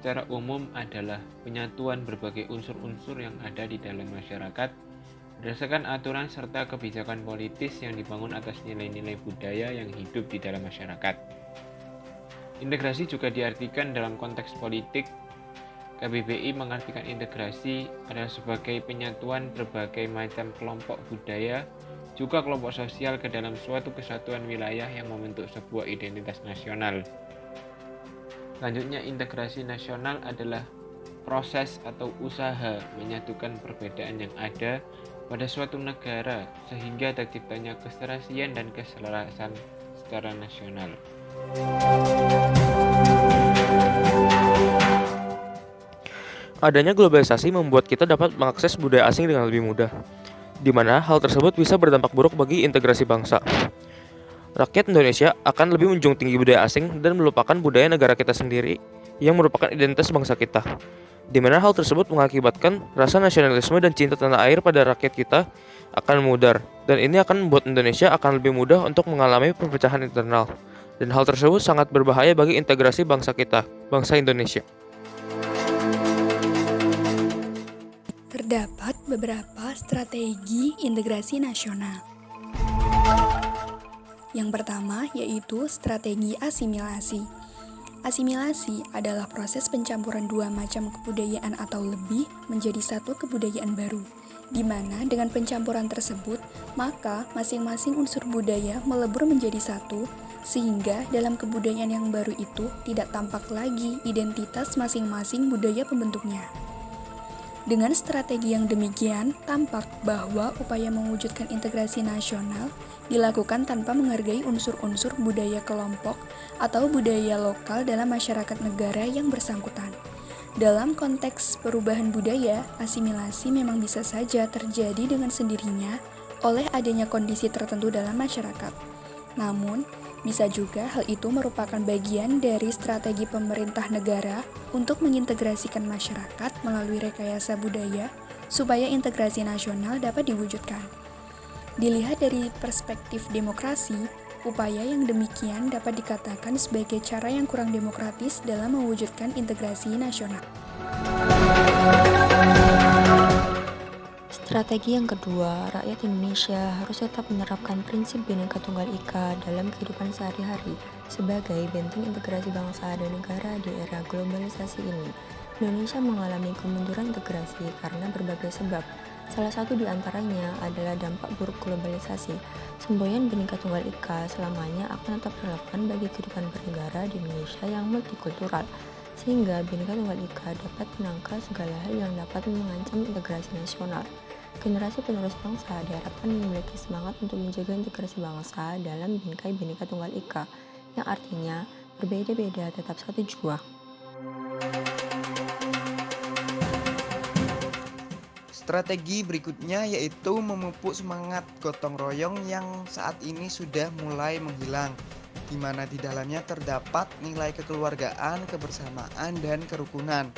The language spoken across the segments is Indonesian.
secara umum adalah penyatuan berbagai unsur-unsur yang ada di dalam masyarakat berdasarkan aturan serta kebijakan politis yang dibangun atas nilai-nilai budaya yang hidup di dalam masyarakat. Integrasi juga diartikan dalam konteks politik. KBBI mengartikan integrasi adalah sebagai penyatuan berbagai macam kelompok budaya, juga kelompok sosial ke dalam suatu kesatuan wilayah yang membentuk sebuah identitas nasional. Selanjutnya, integrasi nasional adalah proses atau usaha menyatukan perbedaan yang ada pada suatu negara sehingga terciptanya keserasian dan keselarasan secara nasional. Adanya globalisasi membuat kita dapat mengakses budaya asing dengan lebih mudah, di mana hal tersebut bisa berdampak buruk bagi integrasi bangsa. Rakyat Indonesia akan lebih menjunjung tinggi budaya asing dan melupakan budaya negara kita sendiri yang merupakan identitas bangsa kita, di mana hal tersebut mengakibatkan rasa nasionalisme dan cinta tanah air pada rakyat kita akan memudar, dan ini akan membuat Indonesia akan lebih mudah untuk mengalami perpecahan internal, dan hal tersebut sangat berbahaya bagi integrasi bangsa kita, bangsa Indonesia. Terdapat beberapa strategi integrasi nasional. Yang pertama yaitu strategi asimilasi. Asimilasi adalah proses pencampuran dua macam kebudayaan atau lebih menjadi satu kebudayaan baru, di mana dengan pencampuran tersebut, maka masing-masing unsur budaya melebur menjadi satu, sehingga dalam kebudayaan yang baru itu tidak tampak lagi identitas masing-masing budaya pembentuknya. Dengan strategi yang demikian, tampak bahwa upaya mewujudkan integrasi nasional dilakukan tanpa menghargai unsur-unsur budaya kelompok atau budaya lokal dalam masyarakat negara yang bersangkutan. Dalam konteks perubahan budaya, asimilasi memang bisa saja terjadi dengan sendirinya oleh adanya kondisi tertentu dalam masyarakat. Namun, bisa juga hal itu merupakan bagian dari strategi pemerintah negara untuk mengintegrasikan masyarakat melalui rekayasa budaya supaya integrasi nasional dapat diwujudkan. Dilihat dari perspektif demokrasi, upaya yang demikian dapat dikatakan sebagai cara yang kurang demokratis dalam mewujudkan integrasi nasional. Strategi yang kedua, rakyat Indonesia harus tetap menerapkan prinsip Bhinneka Tunggal Ika dalam kehidupan sehari-hari sebagai benteng integrasi bangsa dan negara di era globalisasi ini. Indonesia mengalami kemunduran integrasi karena berbagai sebab. Salah satu di antaranya adalah dampak buruk globalisasi. Semboyan Bhinneka Tunggal Ika selamanya akan tetap relevan bagi kehidupan bernegara di Indonesia yang multikultural, sehingga Bhinneka Tunggal Ika dapat menangkal segala hal yang dapat mengancam integrasi nasional. Generasi penerus bangsa diharapkan memiliki semangat untuk menjaga integrasi bangsa dalam bingkai Bhinneka Tunggal Ika, yang artinya berbeda-beda tetap satu jua. Strategi berikutnya yaitu memupuk semangat gotong royong yang saat ini sudah mulai menghilang, di mana di dalamnya terdapat nilai kekeluargaan, kebersamaan, dan kerukunan.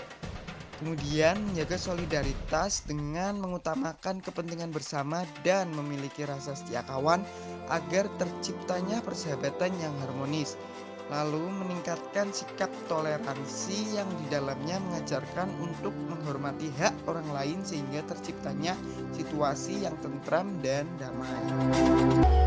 Kemudian menjaga solidaritas dengan mengutamakan kepentingan bersama dan memiliki rasa setia kawan agar terciptanya persahabatan yang harmonis. Lalu meningkatkan sikap toleransi yang di dalamnya mengajarkan untuk menghormati hak orang lain sehingga terciptanya situasi yang tentram dan damai.